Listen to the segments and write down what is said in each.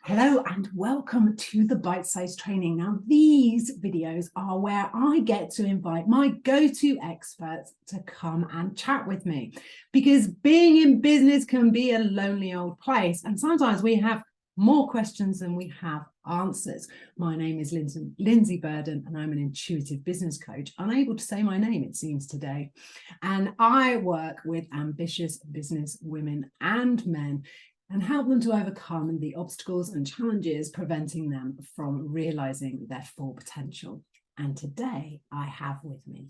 Hello and welcome to the Bite-Sized Training. Now, these videos are where I get to invite my go-to experts to come and chat with me, because being in business can be a lonely old place, and sometimes we have more questions than we have answers. My name is Lindsay Burden, and I'm an intuitive business coach. Unable to say my name, it seems, today. And I work with ambitious business women and men and help them to overcome the obstacles and challenges preventing them from realizing their full potential. And today I have with me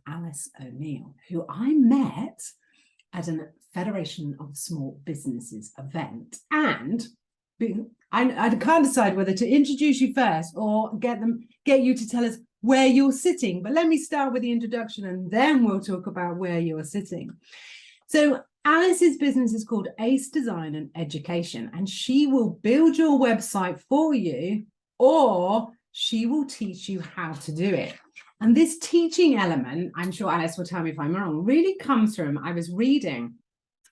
Alice O'Neill, who I met at a Federation of Small Businesses event. And I can't decide whether to introduce you first or get you to tell us where you're sitting. But let me start with the introduction and then we'll talk about where you're sitting. So Alice's business is called Ace Design and Education, and she will build your website for you, or she will teach you how to do it. And this teaching element, I'm sure Alice will tell me if I'm wrong, really comes from, I was reading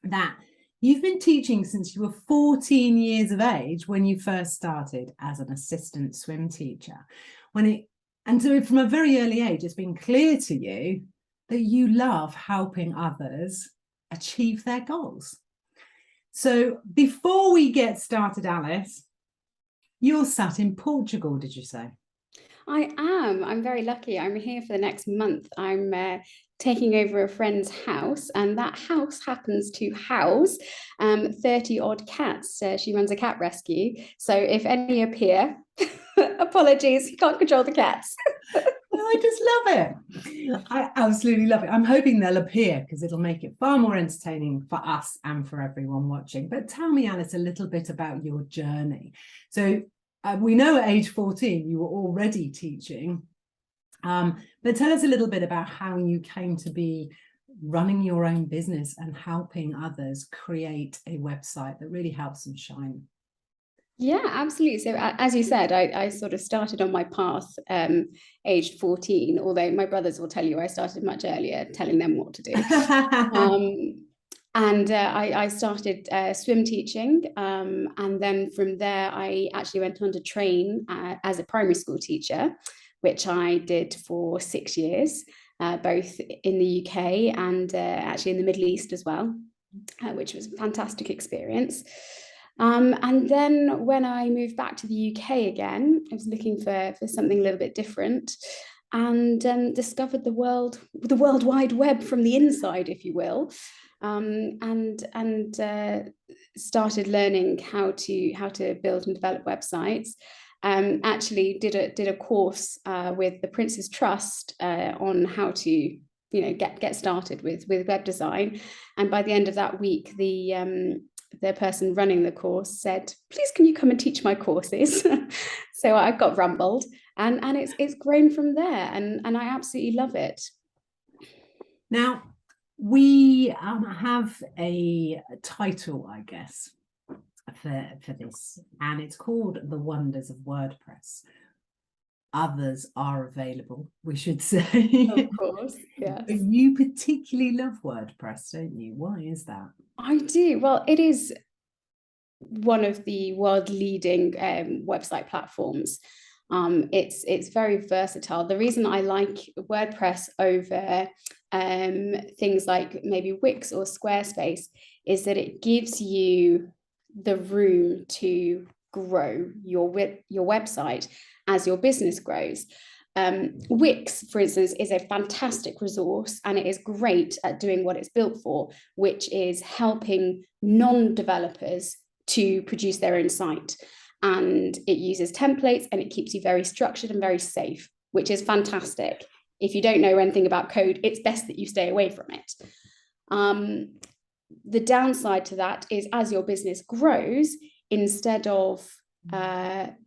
that you've been teaching since you were 14 years of age when you first started as an assistant swim teacher. And so from a very early age, it's been clear to you that you love helping others achieve their goals. So before we get started, Alice, you're sat in Portugal, did you say? I am. I'm very lucky. I'm here for the next month. I'm taking over a friend's house, and that house happens to house 30 odd cats. She runs a cat rescue. So if any appear, apologies, you can't control the cats. I just love it. I absolutely love it. I'm hoping they'll appear because it'll make it far more entertaining for us and for everyone watching. But tell me, Alice, a little bit about your journey. So we know at age 14 you were already teaching, but tell us a little bit about how you came to be running your own business and helping others create a website that really helps them shine. Yeah, absolutely. So as you said, I sort of started on my path aged 14, although my brothers will tell you I started much earlier, telling them what to do. I started swim teaching, and then from there I actually went on to train as a primary school teacher, which I did for 6 years, both in the UK and actually in the Middle East as well, which was a fantastic experience. And then when I moved back to the UK again, I was looking for something a little bit different, and discovered the World Wide Web from the inside, if you will, and started learning how to build and develop websites. Actually did a course with the Prince's Trust on how to get started with web design, and by the end of that week the person running the course said, please can you come and teach my courses? So I got rumbled, and it's grown from there, and I absolutely love it. Now, we have a title, I guess, for this, and it's called The Wonders of WordPress. Others are available, we should say. Of course, yes. But you particularly love WordPress, don't you? Why is that? I do. Well, it is one of the world leading website platforms. It's very versatile. The reason I like WordPress over things like maybe Wix or Squarespace is that it gives you the room to grow your website as your business grows. Wix, for instance, is a fantastic resource, and it is great at doing what it's built for, which is helping non-developers to produce their own site. And it uses templates, and it keeps you very structured and very safe, which is fantastic. If you don't know anything about code, it's best that you stay away from it. The downside to that is, as your business grows, instead of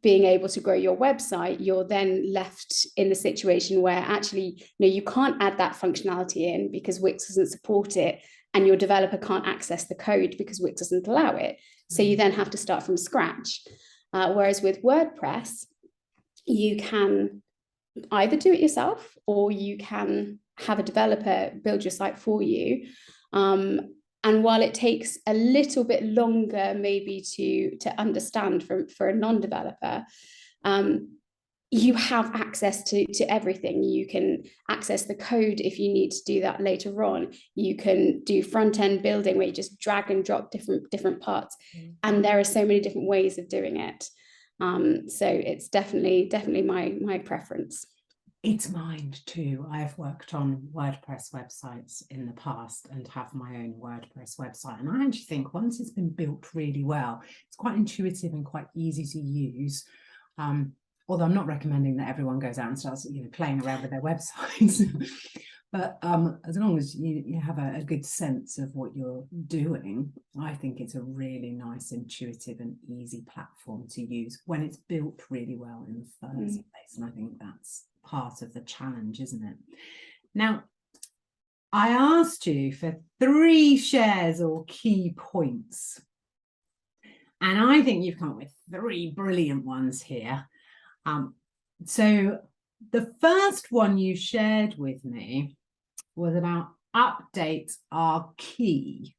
being able to grow your website, you're then left in the situation where actually you can't add that functionality in because Wix doesn't support it, and your developer can't access the code because Wix doesn't allow it. So you then have to start from scratch. Whereas with WordPress, you can either do it yourself, or you can have a developer build your site for you. And while it takes a little bit longer maybe to understand for a non-developer, you have access to everything. You can access the code if you need to do that later on. You can do front-end building where you just drag and drop different parts. And there are so many different ways of doing it. So it's definitely my preference. It's mine too. I've worked on WordPress websites in the past and have my own WordPress website. And I actually think once it's been built really well, it's quite intuitive and quite easy to use. Although I'm not recommending that everyone goes out and starts, playing around with their websites. But as long as you have a good sense of what you're doing, I think it's a really nice, intuitive and easy platform to use when it's built really well in the first place. And I think that's part of the challenge, isn't it? Now, I asked you for 3 shares or key points. And I think you've come up with 3 brilliant ones here. So the first one you shared with me was about updates are key.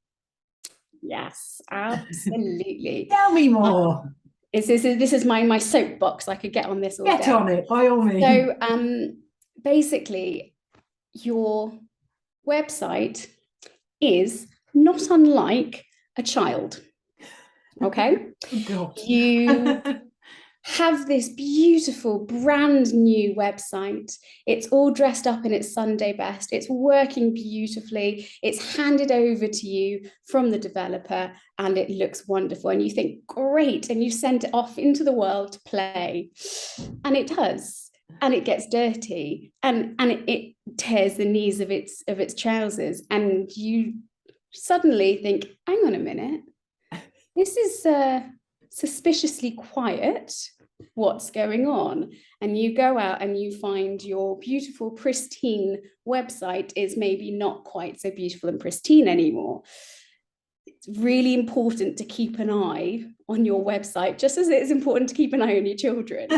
Yes, absolutely. Tell me more. This is my soapbox. I could get on this all day. Get on it, by all means. So basically, your website is not unlike a child. Okay? Oh, God. You have this beautiful brand new website. It's all dressed up in its Sunday best. It's working beautifully. It's handed over to you from the developer and it looks wonderful. And you think, great. And you send it off into the world to play. And it does. And it gets dirty and it tears the knees of its trousers. And you suddenly think, hang on a minute. This is suspiciously quiet. What's going on? And you go out and you find your beautiful, pristine website is maybe not quite so beautiful and pristine anymore. It's really important to keep an eye on your website, just as it is important to keep an eye on your children.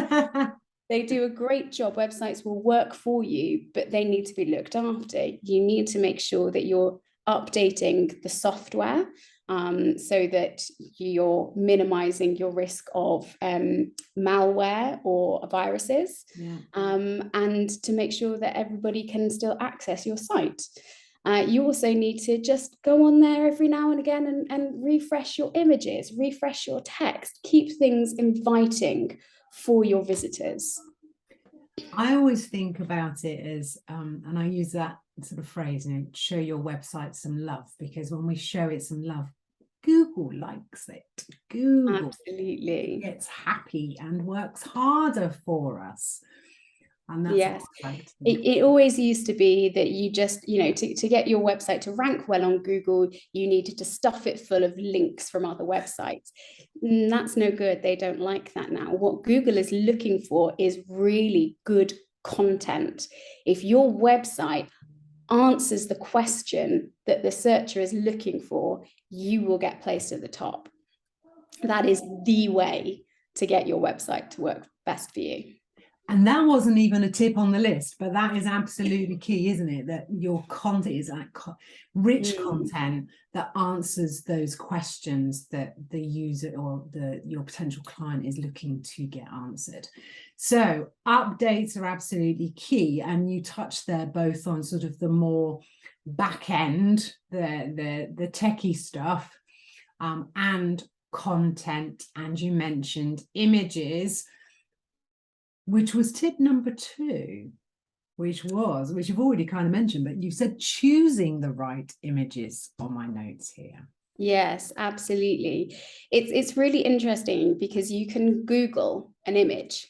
They do a great job. Websites will work for you, but they need to be looked after. You need to make sure that you're updating the software so that you're minimizing your risk of malware or viruses, and to make sure that everybody can still access your site. You also need to just go on there every now and again and refresh your images, refresh your text, keep things inviting for your visitors. I always think about it as, and I use that sort of phrase, show your website some love, because when we show it some love, Google likes it. Google absolutely gets happy and works harder for us. And that's yes, it always used to be that you just, to get your website to rank well on Google, you needed to stuff it full of links from other websites. That's no good. They don't like that now. What Google is looking for is really good content. If your website answers the question that the searcher is looking for, you will get placed at the top. That is the way to get your website to work best for you. And that wasn't even a tip on the list, but that is absolutely key, isn't it? That your content is like rich content that answers those questions that the user or your potential client is looking to get answered. So updates are absolutely key. And you touched there both on sort of the more back end, the techie stuff, and content. And you mentioned images, which was tip number 2, which you've already kind of mentioned, but you said choosing the right images on my notes here. Yes, absolutely. It's really interesting because you can Google an image.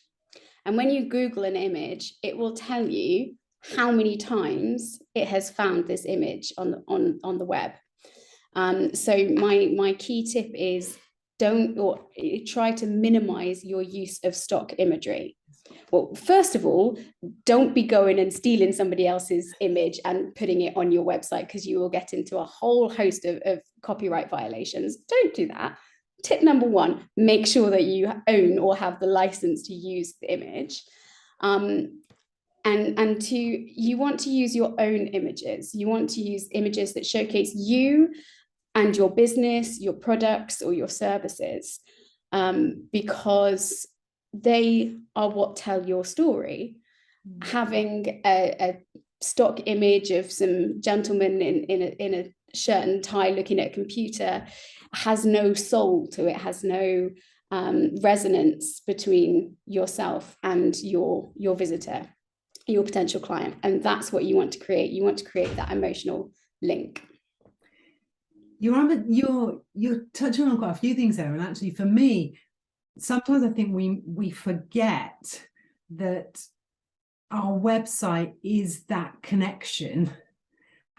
And when you Google an image, it will tell you how many times it has found this image on the web. So my key tip is try to minimize your use of stock imagery. Well, first of all, don't be going and stealing somebody else's image and putting it on your website, because you will get into a whole host of copyright violations. Don't do that. Tip number 1, make sure that you own or have the license to use the image. And 2, you want to use your own images. You want to use images that showcase you and your business, your products, or your services, because they are what tell your story. Having a stock image of some gentleman in a shirt and tie looking at a computer has no soul to it, has no resonance between yourself and your visitor, your potential client. And that's what you want to create. You want to create that emotional link. You're touching on quite a few things there, and actually for me, sometimes I think we forget that our website is that connection,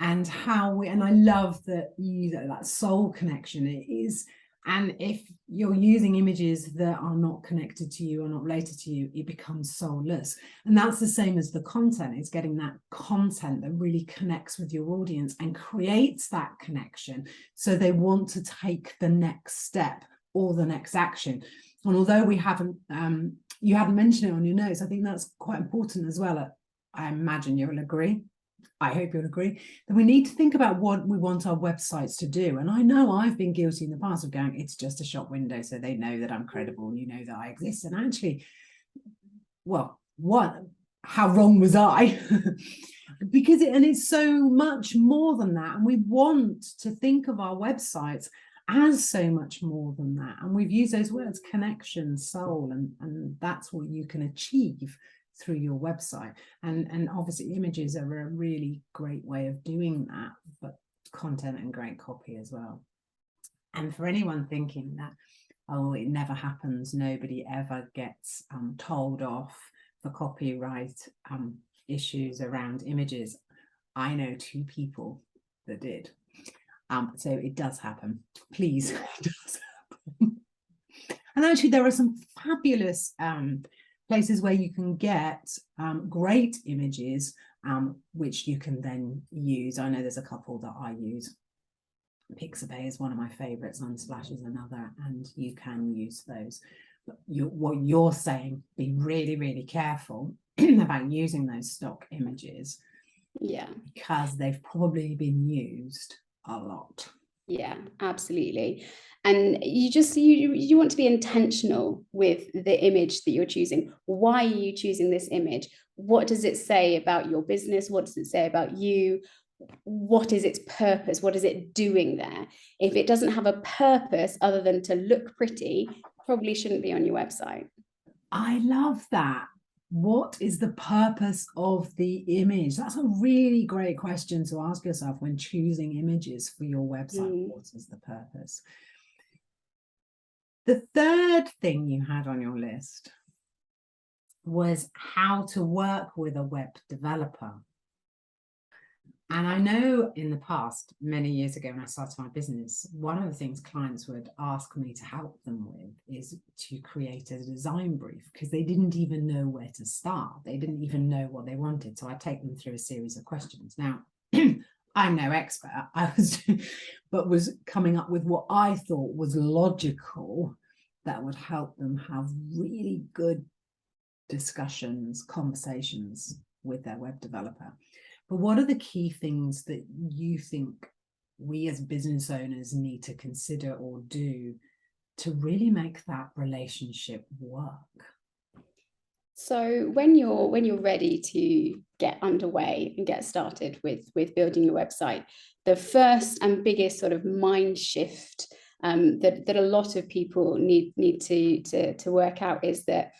and I love that you use that soul connection it is. And if you're using images that are not connected to you or not related to you, it becomes soulless. And that's the same as the content. It's getting that content that really connects with your audience and creates that connection, so they want to take the next step or the next action. And although we haven't, you haven't mentioned it on your notes, I think that's quite important as well. I imagine you'll agree. I hope you'll agree that we need to think about what we want our websites to do. And I know I've been guilty in the past of going, it's just a shop window, so they know that I'm credible, you know that I exist. And actually, well, how wrong was I? Because it's so much more than that. And we want to think of our websites as so much more than that. And we've used those words, connection, soul, and that's what you can achieve through your website. And obviously images are a really great way of doing that, but content and great copy as well. And for anyone thinking that, oh, it never happens, nobody ever gets told off for copyright issues around images, I know 2 people that did. So it does happen. Please, it does happen. And actually there are some fabulous places where you can get great images, which you can then use. I know there's a couple that I use. Pixabay is one of my favorites, Unsplash is another, and you can use those. But what you're saying, be really, really careful about using those stock images. Yeah. Because they've probably been used a lot. Yeah, absolutely. And you want to be intentional with the image that you're choosing. Why are you choosing this image? What does it say about your business? What does it say about you? What is its purpose? What is it doing there? If it doesn't have a purpose other than to look pretty, probably shouldn't be on your website. I love that. What is the purpose of the image? That's a really great question to ask yourself when choosing images for your website. What is the purpose? The third thing you had on your list was how to work with a web developer. And I know in the past, many years ago when I started my business, one of the things clients would ask me to help them with is to create a design brief, because they didn't even know where to start. They didn't even know what they wanted. So I take them through a series of questions. Now, I'm no expert, but was coming up with what I thought was logical that would help them have really good discussions, conversations with their web developer. But what are the key things that you think we as business owners need to consider or do to really make that relationship work? So when you're ready to get underway and get started with building your website, the first and biggest sort of mind shift that a lot of people need to work out is that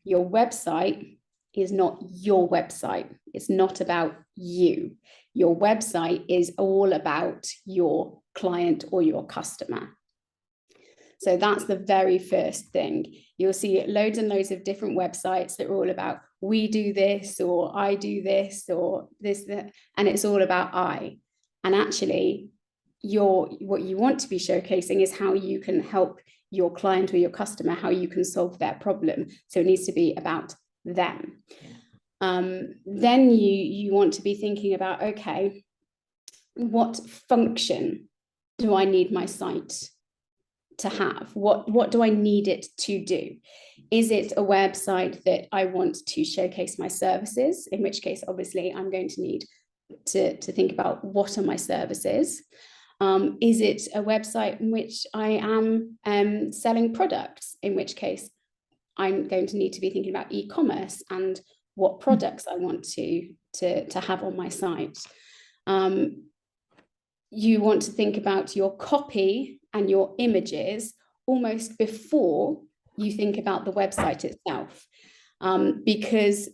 your website is not your website. It's not about you. Your website is all about your client or your customer. So that's the very first thing. You'll see loads and loads of different websites that are all about we do this, or I do this, or this, that, and it's all about I. And actually, what you want to be showcasing is how you can help your client or your customer, how you can solve their problem. So it needs to be about them. Then you want to be thinking about, okay, what function do I need my site to have? What do I need it to do? Is it a website that I want to showcase my services? In which case, obviously, I'm going to need to think about what are my services. Is it a website in which I am selling products, in which case I'm going to need to be thinking about e-commerce and what products I want to have on my site. You want to think about your copy and your images almost before you think about the website itself, because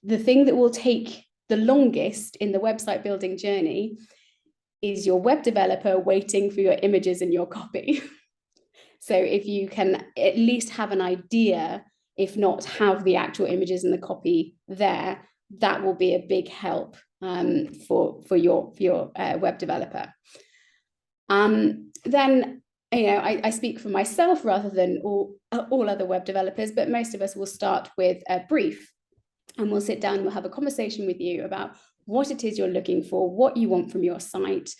the thing that will take the longest in the website building journey is your web developer waiting for your images and your copy. So if you can at least have an idea, if not have the actual images and the copy there, that will be a big help for your web developer. Then, I speak for myself rather than all other web developers, but most of us will start with a brief, and we'll sit down and we'll have a conversation with you about what it is you're looking for, what you want from your site,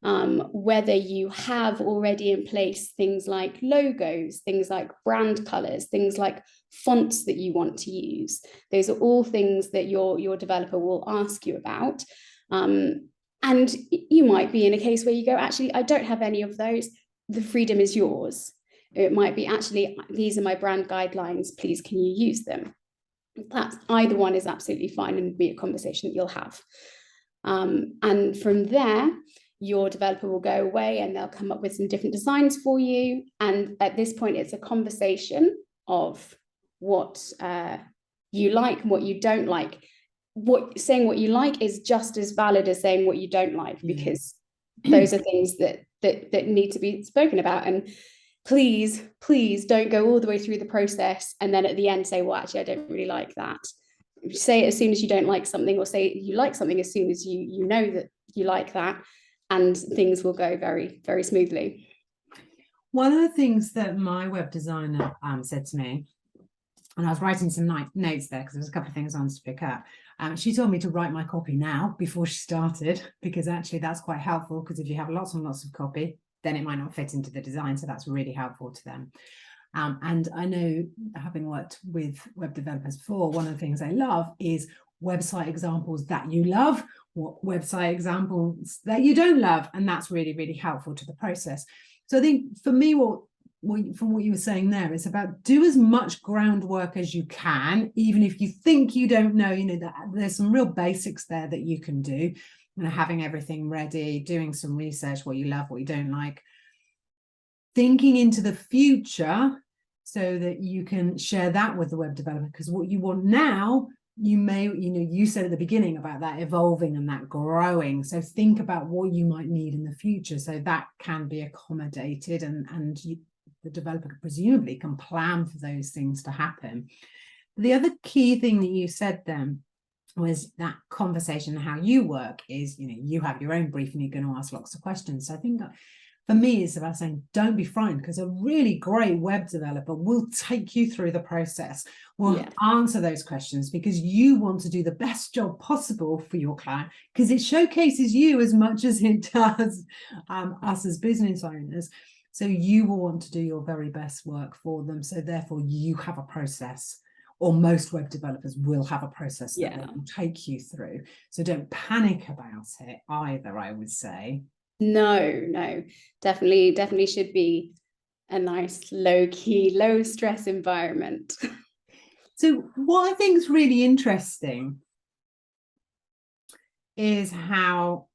whether you have already in place things like logos, things like brand colors, things like fonts that you want to use. Those are all things that your developer will ask you about. And you might be in a case where you go, actually, I don't have any of those. The freedom is yours. It might be, actually, these are my brand guidelines. Please, can you use them? That's either one is absolutely fine and be a conversation that you'll have. And from there, your developer will go away and they'll come up with some different designs for you. And at this point, it's a conversation of what you like and what you don't like. Saying what you like is just as valid as saying what you don't like, because those are things that need to be spoken about. And please don't go all the way through the process and then at the end say, well, actually, I don't really like that. Say it as soon as you don't like something, or say you like something as soon as you know that you like that, and things will go very, very smoothly. One of the things that my web designer said to me, and I was writing some notes there because there was a couple of things I wanted to pick up. She told me to write my copy now before she started, because actually that's quite helpful, because if you have lots and lots of copy, then it might not fit into the design. So that's really helpful to them. And I know, having worked with web developers before, one of the things I love is website examples that you love, what website examples that you don't love. And that's really, really helpful to the process. So I think for me, from what you were saying there, it's about do as much groundwork as you can, even if you think you don't know, that there's some real basics there that you can do, having everything ready, doing some research, what you love, what you don't like, thinking into the future so that you can share that with the web developer, because what you want now, you may, you said at the beginning about that evolving and that growing. So think about what you might need in the future, so that can be accommodated, and the developer presumably can plan for those things to happen. The other key thing that you said then was that conversation, how you work is, you have your own brief and you're going to ask lots of questions. So I think for me, it's about saying, don't be frightened, because a really great web developer will take you through the process, will answer those questions, because you want to do the best job possible for your client, because it showcases you as much as it does us as business owners. So you will want to do your very best work for them. So therefore you have a process, or most web developers will have a process that they will take you through. So don't panic about it either, I would say. No, definitely should be a nice low-key, low-stress environment. So what I think is really interesting is how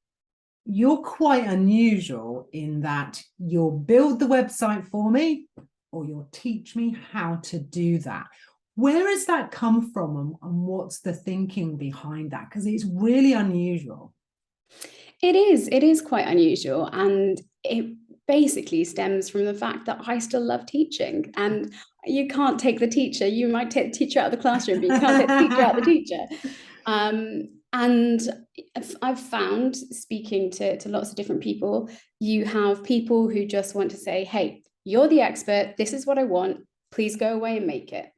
you're quite unusual in that you'll build the website for me, or you'll teach me how to do that. Where has that come from, and what's the thinking behind that? Because it's really unusual. It is quite unusual, and it basically stems from the fact that I still love teaching, and you can't take the teacher. You might take the teacher out of the classroom, but you can't take the teacher out of the teacher. And I've found, speaking to lots of different people, you have people who just want to say, hey, you're the expert, this is what I want, please go away and make it.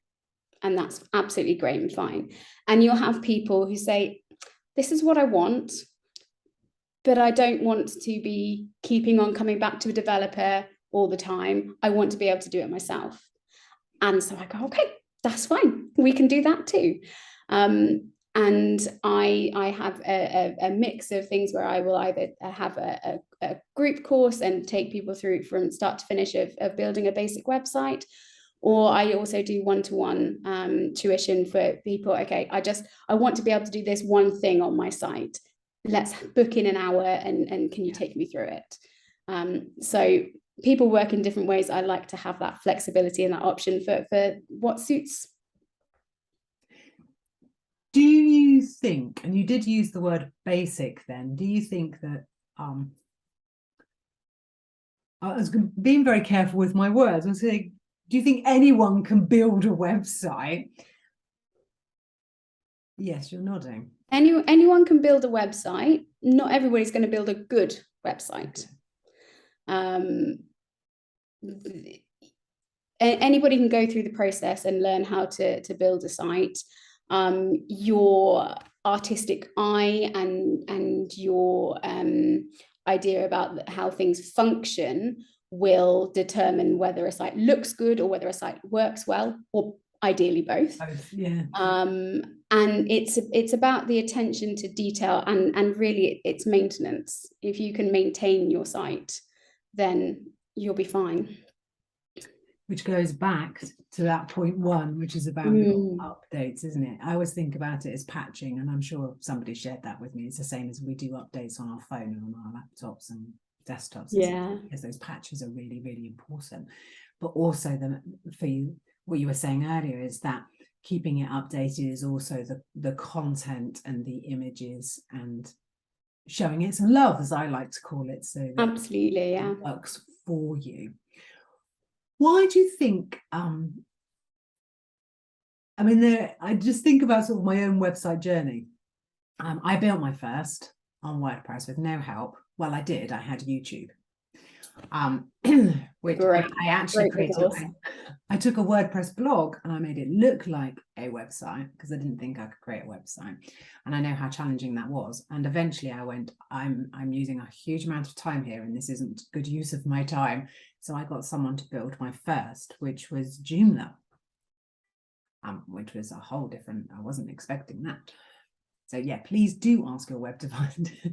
And that's absolutely great and fine. And you'll have people who say, this is what I want, but I don't want to be keeping on coming back to a developer all the time. I want to be able to do it myself. And so I go, okay, that's fine. We can do that too. And I have a mix of things where I will either have a group course and take people through from start to finish of building a basic website, or I also do one-to-one tuition for people. Okay, I want to be able to do this one thing on my site. Let's book in an hour and can you take me through it? So people work in different ways. I like to have that flexibility and that option for what suits. Do you think, and you did use the word basic then, do you think that, I was being very careful with my words, I was saying, do you think anyone can build a website? Yes, you're nodding. Anyone can build a website. Not everybody's going to build a good website. Anybody can go through the process and learn how to build a site. Your artistic eye and your idea about how things function will determine whether a site looks good or whether a site works well, or ideally both. Yeah. And it's about the attention to detail and really it's maintenance. If you can maintain your site, then you'll be fine. Which goes back to that point one, which is about your updates, isn't it? I always think about it as patching, and I'm sure somebody shared that with me. It's the same as we do updates on our phone and on our laptops and desktops. Yeah, because those patches are really, really important. But also for you, what you were saying earlier is that keeping it updated is also the content and the images and showing it some love, as I like to call it, so that absolutely, yeah, it works for you. Why do you think, I mean, I just think about sort of my own website journey. I built my first on WordPress with no help. Well, I did. I had YouTube, which I actually created. I took a WordPress blog and I made it look like a website because I didn't think I could create a website. And I know how challenging that was. And eventually I went, I'm using a huge amount of time here and this isn't good use of my time. So I got someone to build my first, which was Joomla, which was a whole different, I wasn't expecting that. So yeah, please do ask your web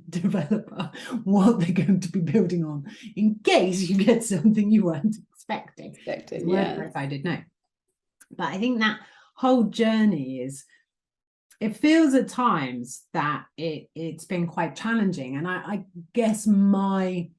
developer what they're going to be building on in case you get something you weren't expecting. WordPress, I did know. But I think that whole journey it feels at times that it's been quite challenging. And I guess my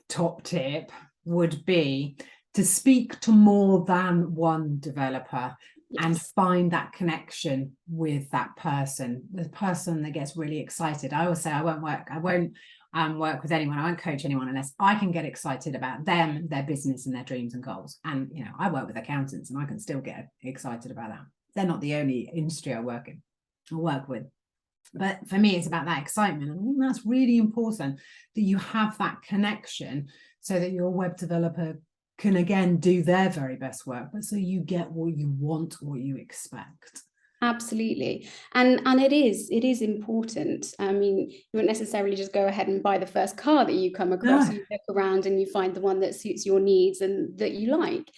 top tip would be to speak to more than one developer. Yes. And find that connection with that person, the person that gets really excited. I always say I won't work with anyone, I won't coach anyone unless I can get excited about them, their business and their dreams and goals. And you know, I work with accountants and I can still get excited about that. They're not the only industry I work with. But for me, it's about that excitement. And I think that's really important, that you have that connection so that your web developer can again do their very best work, but so you get what you want, what you expect. Absolutely. And it is important. I mean, you wouldn't necessarily just go ahead and buy the first car that you come across. No. You look around and you find the one that suits your needs and that you like.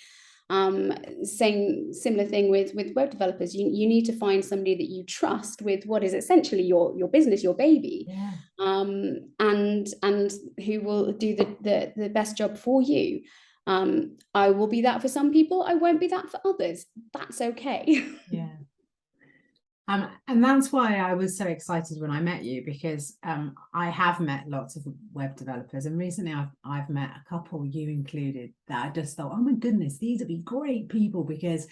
Similar thing with web developers. You need to find somebody that you trust with what is essentially your business, your baby. Yeah. And who will do the best job for you. I will be that for some people. I won't be that for others. That's okay. Yeah. And that's why I was so excited when I met you, because I have met lots of web developers, and recently I've met a couple, you included, that I just thought, oh my goodness, these would be great people, because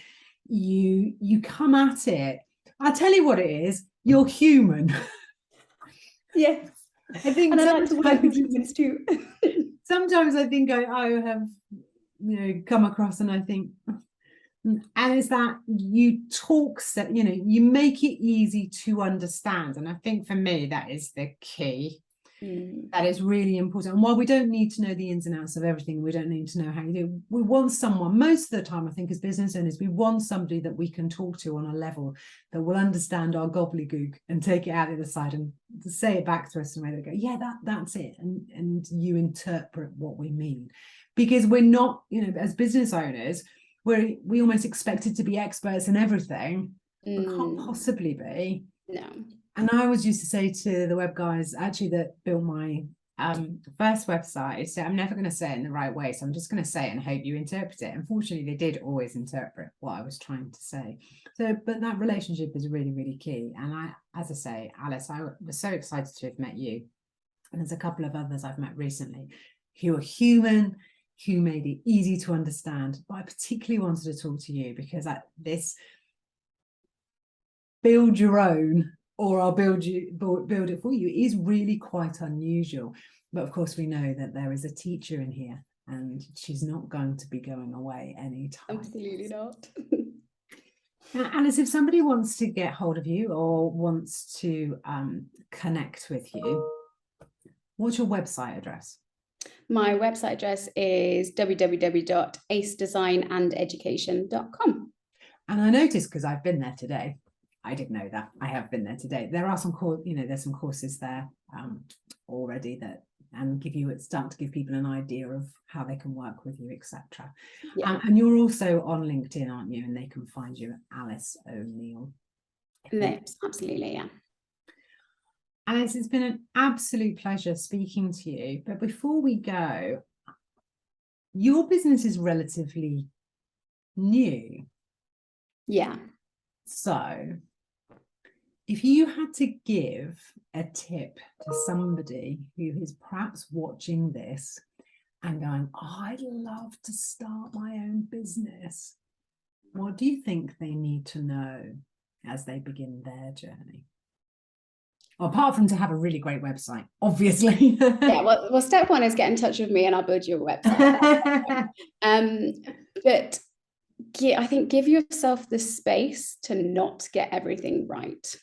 you come at it. I'll tell you what it is. You're human. Yes. I think, and I like to work with humans too. Sometimes I think I have, come across and I think, and it's that you talk, you make it easy to understand. And I think for me, that is the key. That is really important. And while we don't need to know the ins and outs of everything, we don't need to know how you do, we want someone, most of the time, I think as business owners, we want somebody that we can talk to on a level that will understand our gobbledygook and take it out the other side and say it back to us in a way that go, yeah, that's it. And you interpret what we mean. Because we're not, as business owners, we almost expected to be experts in everything, but can't possibly be. No. And I always used to say to the web guys actually that built my first website, so I'm never going to say it in the right way, so I'm just going to say it and hope you interpret it. Unfortunately, they did always interpret what I was trying to say. So, but that relationship is really, really key. And as I say, Alice, I was so excited to have met you. And there's a couple of others I've met recently who are human, who made it easy to understand. But I particularly wanted to talk to you because this build your own, or I'll build it for you, is really quite unusual. But of course, we know that there is a teacher in here and she's not going to be going away anytime. Absolutely not. Now, Alice, if somebody wants to get hold of you or wants to connect with you, what's your website address? My website address is www.acedesignandeducation.com. And I noticed, because I've been there today, I didn't know that. I have been there today. There are some there's some courses there already that it's starting to give people an idea of how they can work with you, etc. Yeah. And you're also on LinkedIn, aren't you? And they can find you at Alice O'Neill. Yes, absolutely, yeah. Alice, it's been an absolute pleasure speaking to you. But before we go, your business is relatively new. Yeah. So if you had to give a tip to somebody who is perhaps watching this and going, oh, I'd love to start my own business, what do you think they need to know as they begin their journey? Apart from to have a really great website, obviously. Yeah, well, step one is get in touch with me and I'll build you a website. But I think give yourself the space to not get everything right.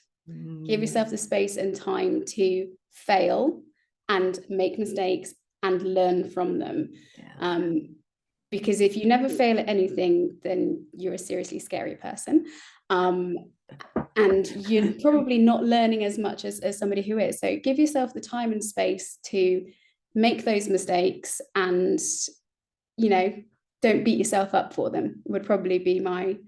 Give yourself the space and time to fail and make mistakes and learn from them. Yeah. Because if you never fail at anything, then you're a seriously scary person. And you're probably not learning as much as somebody who is. So give yourself the time and space to make those mistakes and, don't beat yourself up for them, would probably be my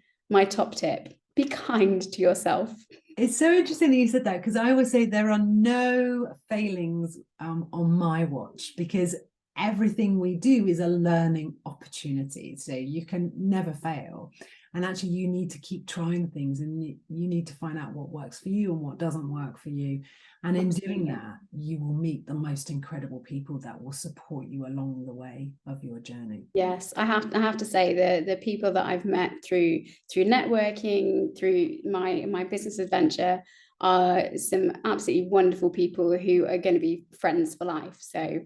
top tip. Be kind to yourself. It's so interesting that you said that, because I always say there are no failings on my watch, because everything we do is a learning opportunity. So you can never fail. And actually, you need to keep trying things, and you need to find out what works for you and what doesn't work for you. And in doing that, you will meet the most incredible people that will support you along the way of your journey. Yes, I have to say the people that I've met through networking, through my business adventure, are some absolutely wonderful people who are going to be friends for life. So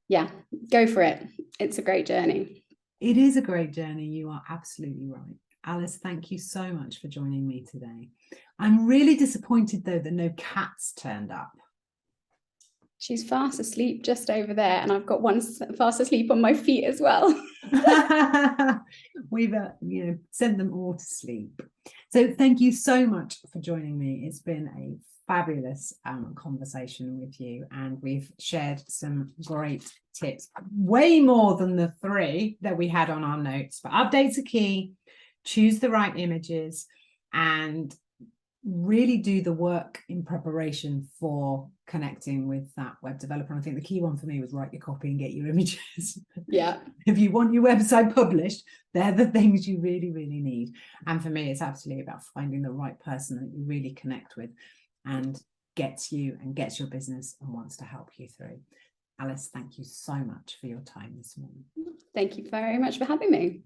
yeah, go for it. It's a great journey. It is a great journey. You are absolutely right. Alice, thank you so much for joining me today. I'm really disappointed, though, that no cats turned up. She's fast asleep just over there, and I've got one fast asleep on my feet as well. We've sent them all to sleep. So thank you so much for joining me. It's been a fabulous conversation with you, and we've shared some great tips, way more than the 3 that we had on our notes. But updates are key. Choose the right images and really do the work in preparation for connecting with that web developer. And I think the key one for me was write your copy and get your images. Yeah. If you want your website published, they're the things you really, really need. And for me, it's absolutely about finding the right person that you really connect with and gets you and gets your business and wants to help you through. Alice, thank you so much for your time this morning. Thank you very much for having me.